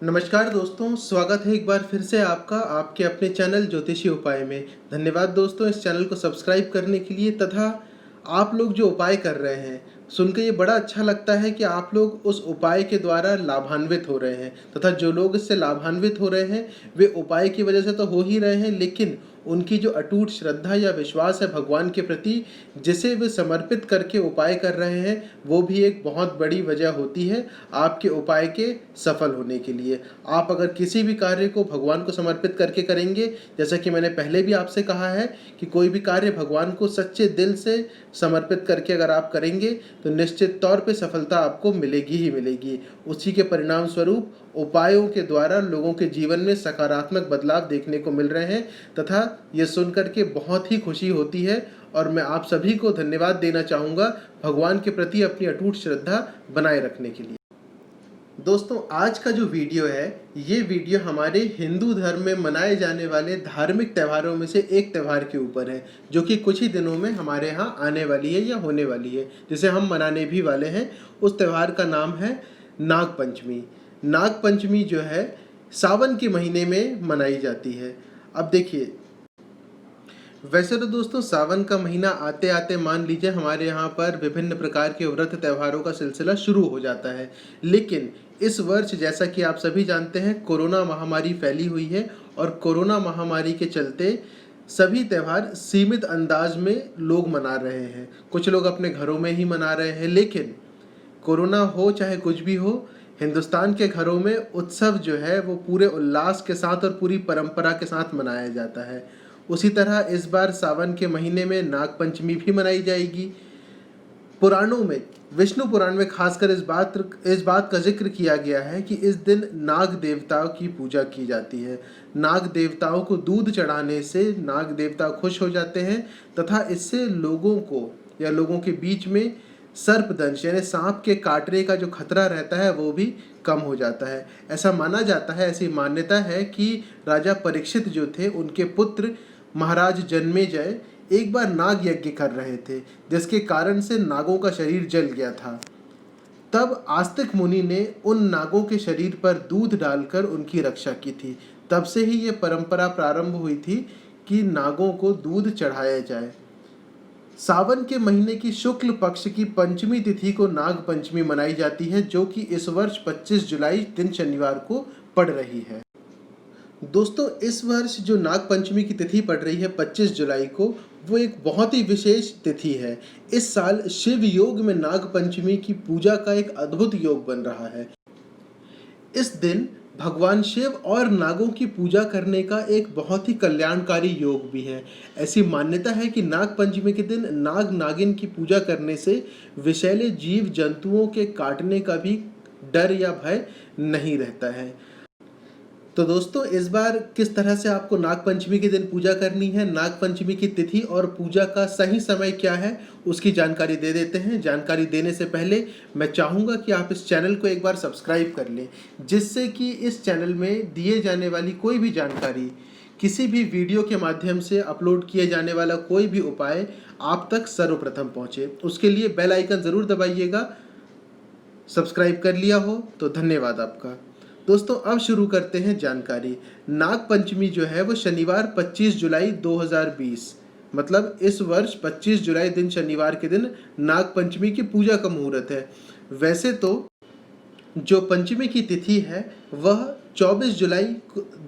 नमस्कार दोस्तों, स्वागत है एक बार फिर से आपका आपके अपने चैनल ज्योतिषी उपाय में। धन्यवाद दोस्तों इस चैनल को सब्सक्राइब करने के लिए तथा आप लोग जो उपाय कर रहे हैं सुन के ये बड़ा अच्छा लगता है कि आप लोग उस उपाय के द्वारा लाभान्वित हो रहे हैं तथा जो लोग इससे लाभान्वित हो रहे हैं वे उपाय की वजह से तो हो ही रहे हैं, लेकिन उनकी जो अटूट श्रद्धा या विश्वास है भगवान के प्रति, जिसे वे समर्पित करके उपाय कर रहे हैं, वो भी एक बहुत बड़ी वजह होती है आपके उपाय के सफल होने के लिए। आप अगर किसी भी कार्य को भगवान को समर्पित करके करेंगे, जैसा कि मैंने पहले भी आपसे कहा है कि कोई भी कार्य भगवान को सच्चे दिल से समर्पित करके अगर आप करेंगे तो निश्चित तौर पे सफलता आपको मिलेगी ही मिलेगी। उसी के परिणाम स्वरूप उपायों के द्वारा लोगों के जीवन में सकारात्मक बदलाव देखने को मिल रहे हैं तथा ये सुनकर के बहुत ही खुशी होती है और मैं आप सभी को धन्यवाद देना चाहूँगा भगवान के प्रति अपनी अटूट श्रद्धा बनाए रखने के लिए। दोस्तों, आज का जो वीडियो है ये वीडियो हमारे हिंदू धर्म में मनाए जाने वाले धार्मिक त्योहारों में से एक त्यौहार के ऊपर है, जो कि कुछ ही दिनों में हमारे यहाँ आने वाली है या होने वाली है, जिसे हम मनाने भी वाले हैं। उस त्यौहार का नाम है नाग पंचमी। नाग पंचमी जो है सावन के महीने में मनाई जाती है। अब देखिए, वैसे तो दोस्तों सावन का महीना आते आते मान लीजिए हमारे यहाँ पर विभिन्न प्रकार के व्रत त्योहारों का सिलसिला शुरू हो जाता है, लेकिन इस वर्ष जैसा कि आप सभी जानते हैं कोरोना महामारी फैली हुई है और कोरोना महामारी के चलते सभी त्यौहार सीमित अंदाज में लोग मना रहे हैं। कुछ लोग अपने घरों में ही मना रहे हैं, लेकिन कोरोना हो चाहे कुछ भी हो, हिंदुस्तान के घरों में उत्सव जो है वो पूरे उल्लास के साथ और पूरी परंपरा के साथ मनाया जाता है। उसी तरह इस बार सावन के महीने में नाग पंचमी भी मनाई जाएगी। पुराणों में, विष्णु पुराण में खासकर इस बात का जिक्र किया गया है कि इस दिन नाग देवताओं की पूजा की जाती है। नाग देवताओं को दूध चढ़ाने से नाग देवता खुश हो जाते हैं तथा इससे लोगों को या लोगों के बीच में सर्पदंश यानी सांप के काटने का जो खतरा रहता है वो भी कम हो जाता है। ऐसा माना जाता है, ऐसी मान्यता है कि राजा परीक्षित जो थे उनके पुत्र महाराज जन्मेजय एक बार नाग यज्ञ कर रहे थे, जिसके कारण से नागों का शरीर जल गया था। तब आस्तिक मुनि ने उन नागों के शरीर पर दूध डालकर उनकी रक्षा की थी। तब से ही ये परंपरा प्रारंभ हुई थी कि नागों को दूध चढ़ाया जाए। सावन के महीने की शुक्ल पक्ष की पंचमी तिथि को नाग पंचमी मनाई जाती है, जो कि इस वर्ष 25 जुलाई दिन शनिवार को पड़ रही है। दोस्तों, इस वर्ष जो नाग पंचमी की तिथि पड़ रही है 25 जुलाई को, वो एक बहुत ही विशेष तिथि है। इस साल शिव योग में नाग पंचमी की पूजा का एक अद्भुत योग बन रहा है। इस दिन भगवान शिव और नागों की पूजा करने का एक बहुत ही कल्याणकारी योग भी है। ऐसी मान्यता है कि नाग पंचमी के दिन नाग नागिन की पूजा करने से विषैले जीव जंतुओं के काटने का भी डर या भय नहीं रहता है। तो दोस्तों, इस बार किस तरह से आपको नाग पंचमी के दिन पूजा करनी है, नाग पंचमी की तिथि और पूजा का सही समय क्या है, उसकी जानकारी दे देते हैं। जानकारी देने से पहले मैं चाहूँगा कि आप इस चैनल को एक बार सब्सक्राइब कर लें, जिससे कि इस चैनल में दिए जाने वाली कोई भी जानकारी, किसी भी वीडियो के माध्यम से अपलोड किए जाने वाला कोई भी उपाय आप तक सर्वप्रथम पहुँचे। उसके लिए बेल आइकन ज़रूर दबाइएगा। सब्सक्राइब कर लिया हो तो धन्यवाद आपका। दोस्तों, अब शुरू करते हैं जानकारी। नाग पंचमी जो है वो शनिवार 25 जुलाई 2020, मतलब इस वर्ष 25 जुलाई दिन शनिवार के दिन नाग पंचमी की पूजा का मुहूर्त है। वैसे तो जो पंचमी की तिथि है वह 24 जुलाई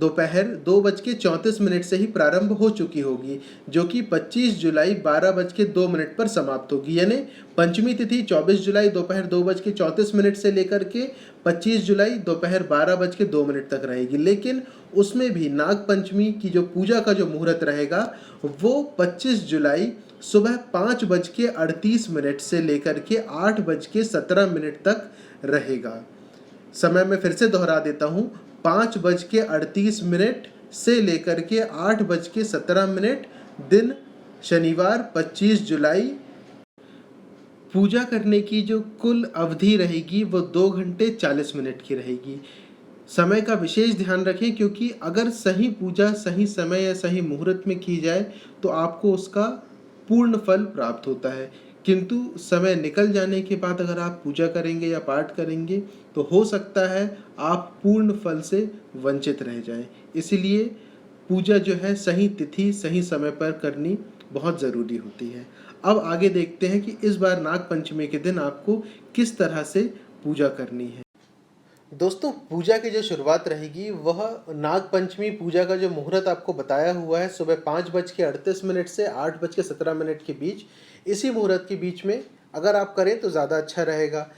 दोपहर 2:34 से ही प्रारंभ हो चुकी होगी, जो कि 25 जुलाई 12:02 पर समाप्त होगी। यानी पंचमी तिथि 24 जुलाई दोपहर 2:34 से लेकर के 25 जुलाई दोपहर 12:02 तक रहेगी। लेकिन उसमें भी नाग पंचमी की जो पूजा का जो मुहूर्त रहेगा वो 25 जुलाई सुबह 5:38 से लेकर के 8:17 तक रहेगा। समय मैं फिर से दोहरा देता हूँ, 5:38 से लेकर के 8:17 दिन शनिवार 25 जुलाई। पूजा करने की जो कुल अवधि रहेगी वो 2 घंटे 40 मिनट की रहेगी। समय का विशेष ध्यान रखें, क्योंकि अगर सही पूजा सही समय या सही मुहूर्त में की जाए तो आपको उसका पूर्ण फल प्राप्त होता है। किंतु समय निकल जाने के बाद अगर आप पूजा करेंगे या पाठ करेंगे तो हो सकता है आप पूर्ण फल से वंचित रह जाएं। इसीलिए पूजा जो है सही तिथि सही समय पर करनी बहुत ज़रूरी होती है। अब आगे देखते हैं कि इस बार नाग पंचमी के दिन आपको किस तरह से पूजा करनी है। दोस्तों, पूजा की जो शुरुआत रहेगी वह नाग पंचमी पूजा का जो मुहूर्त आपको बताया हुआ है सुबह 5:38 से 8:17 के बीच, इसी मुहूर्त के बीच में अगर आप करें तो ज़्यादा अच्छा रहेगा।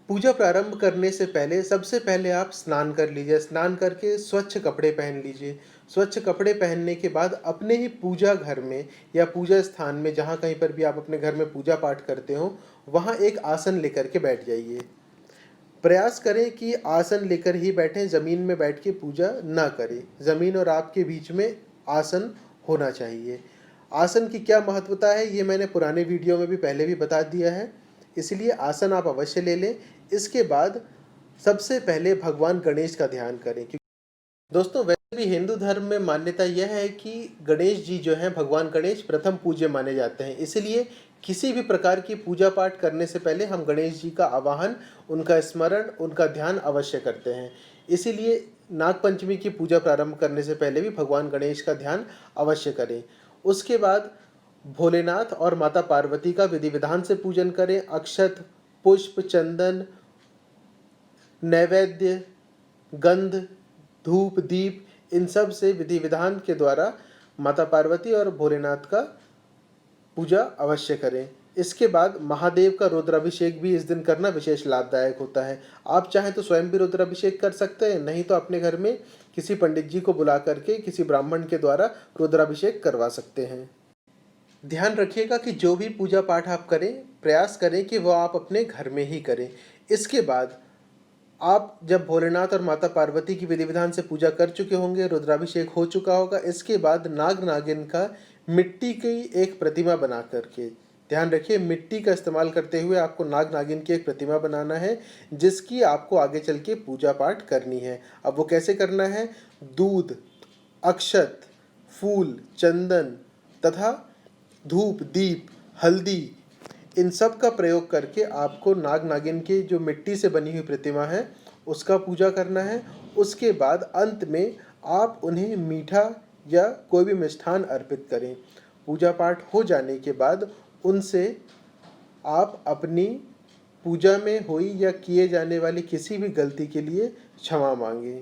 पूजा प्रारंभ करने से पहले सबसे पहले आप स्नान कर लीजिए। स्नान करके स्वच्छ कपड़े पहन लीजिए। स्वच्छ कपड़े पहनने के बाद अपने ही पूजा घर में या पूजा स्थान में, जहाँ कहीं पर भी आप अपने घर में पूजा पाठ करते हो, वहाँ एक आसन लेकर के बैठ जाइए। प्रयास करें कि आसन लेकर ही बैठें, ज़मीन में बैठ के पूजा ना करें। ज़मीन और आपके बीच में आसन होना चाहिए। आसन की क्या महत्वता है ये मैंने पुराने वीडियो में भी पहले भी बता दिया है, इसलिए आसन आप अवश्य ले लें। इसके बाद सबसे पहले भगवान गणेश का ध्यान करें, क्योंकि दोस्तों वैसे भी हिंदू धर्म में मान्यता यह है कि गणेश जी जो हैं, भगवान गणेश प्रथम पूज्य माने जाते हैं। इसलिए किसी भी प्रकार की पूजा पाठ करने से पहले हम गणेश जी का आवाहन, उनका स्मरण, उनका ध्यान अवश्य करते हैं। इसीलिए नागपंचमी की पूजा प्रारंभ करने से पहले भी भगवान गणेश का ध्यान अवश्य करें। उसके बाद भोलेनाथ और माता पार्वती का विधि विधान से पूजन करें। अक्षत, पुष्प, चंदन, नैवेद्य, गंध, धूप, दीप, इन सब से विधि विधान के द्वारा माता पार्वती और भोलेनाथ का पूजा अवश्य करें। इसके बाद महादेव का रुद्राभिषेक भी इस दिन करना विशेष लाभदायक होता है। आप चाहें तो स्वयं भी रुद्राभिषेक कर सकते हैं, नहीं तो अपने घर में किसी पंडित जी को बुला करके किसी ब्राह्मण के द्वारा रुद्राभिषेक करवा सकते हैं। ध्यान रखिएगा कि जो भी पूजा पाठ आप करें, प्रयास करें कि वह आप अपने घर में ही करें। इसके बाद आप जब भोलेनाथ और माता पार्वती की विधि विधान से पूजा कर चुके होंगे, रुद्राभिषेक हो चुका होगा, इसके बाद नाग नागिन का मिट्टी की एक प्रतिमा बना करके, ध्यान रखिए मिट्टी का इस्तेमाल करते हुए आपको नाग नागिन की एक प्रतिमा बनाना है, जिसकी आपको आगे चल के पूजा पाठ करनी है। अब वो कैसे करना है? दूध, अक्षत, फूल, चंदन तथा धूप, दीप, हल्दी, इन सब का प्रयोग करके आपको नाग नागिन की जो मिट्टी से बनी हुई प्रतिमा है उसका पूजा करना है। उसके बाद अंत में आप उन्हें मीठा या कोई भी मिष्ठान अर्पित करें। पूजा पाठ हो जाने के बाद उनसे आप अपनी पूजा में हुई या किए जाने वाली किसी भी गलती के लिए क्षमा मांगें।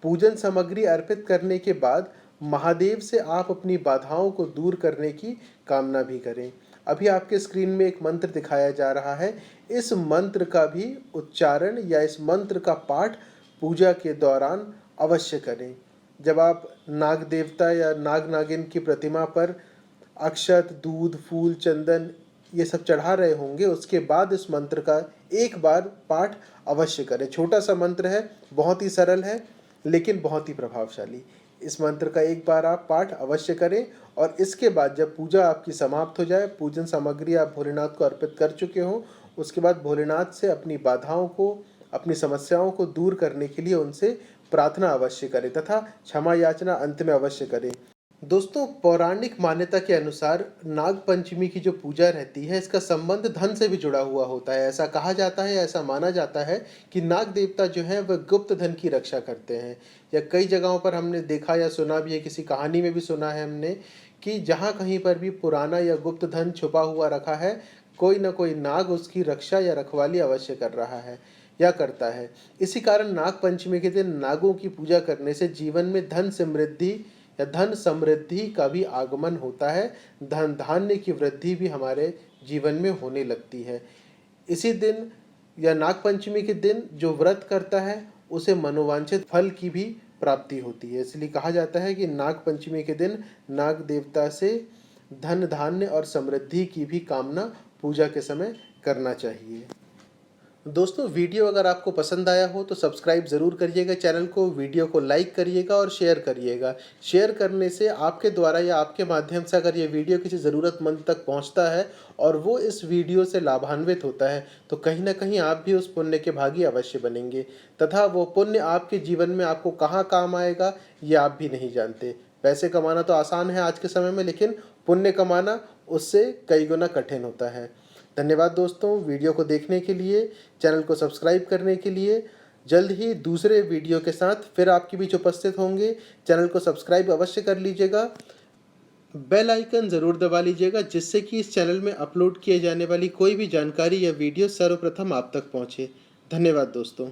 पूजन सामग्री अर्पित करने के बाद महादेव से आप अपनी बाधाओं को दूर करने की कामना भी करें। अभी आपके स्क्रीन में एक मंत्र दिखाया जा रहा है। इस मंत्र का भी उच्चारण या इस मंत्र का पाठ पूजा के दौरान अवश्य करें। जब आप नाग देवता या नाग नागिन की प्रतिमा पर अक्षत, दूध, फूल, चंदन ये सब चढ़ा रहे होंगे, उसके बाद इस मंत्र का एक बार पाठ अवश्य करें। छोटा सा मंत्र है, बहुत ही सरल है, लेकिन बहुत ही प्रभावशाली। इस मंत्र का एक बार आप पाठ अवश्य करें और इसके बाद जब पूजा आपकी समाप्त हो जाए, पूजन सामग्री आप भोलेनाथ को अर्पित कर चुके हों, उसके बाद भोलेनाथ से अपनी बाधाओं को, अपनी समस्याओं को दूर करने के लिए उनसे प्रार्थना अवश्य करें तथा क्षमा याचना अंत में अवश्य करें। दोस्तों, पौराणिक मान्यता के अनुसार नाग पंचमी की जो पूजा रहती है, इसका संबंध धन से भी जुड़ा हुआ होता है। ऐसा कहा जाता है, ऐसा माना जाता है कि नाग देवता जो हैं वह गुप्त धन की रक्षा करते हैं। या कई जगहों पर हमने देखा या सुना भी है, किसी कहानी में भी सुना है हमने, कि जहाँ कहीं पर भी पुराना या गुप्त धन छुपा हुआ रखा है, कोई न कोई नाग उसकी रक्षा या रखवाली अवश्य कर रहा है या करता है। इसी कारण नाग पंचमी के दिन नागों की पूजा करने से जीवन में धन समृद्धि या धन समृद्धि का भी आगमन होता है। धन धान्य की वृद्धि भी हमारे जीवन में होने लगती है। इसी दिन या नाग पंचमी के दिन जो व्रत करता है उसे मनोवांछित फल की भी प्राप्ति होती है। इसलिए कहा जाता है कि नाग पंचमी के दिन नाग देवता से धन धान्य और समृद्धि की भी कामना पूजा के समय करना चाहिए। दोस्तों, वीडियो अगर आपको पसंद आया हो तो सब्सक्राइब ज़रूर करिएगा चैनल को, वीडियो को लाइक करिएगा और शेयर करिएगा। शेयर करने से आपके द्वारा या आपके माध्यम से अगर ये वीडियो किसी ज़रूरतमंद तक पहुंचता है और वो इस वीडियो से लाभान्वित होता है, तो कहीं ना कहीं आप भी उस पुण्य के भागी अवश्य बनेंगे तथा वो पुण्य आपके जीवन में आपको कहाँ काम आएगा ये आप भी नहीं जानते। पैसे कमाना तो आसान है आज के समय में, लेकिन पुण्य कमाना उससे कई गुना कठिन होता है। धन्यवाद दोस्तों वीडियो को देखने के लिए, चैनल को सब्सक्राइब करने के लिए। जल्द ही दूसरे वीडियो के साथ फिर आपके बीच उपस्थित होंगे। चैनल को सब्सक्राइब अवश्य कर लीजिएगा, बेल आइकन ज़रूर दबा लीजिएगा, जिससे कि इस चैनल में अपलोड किए जाने वाली कोई भी जानकारी या वीडियो सर्वप्रथम आप तक पहुँचे। धन्यवाद दोस्तों।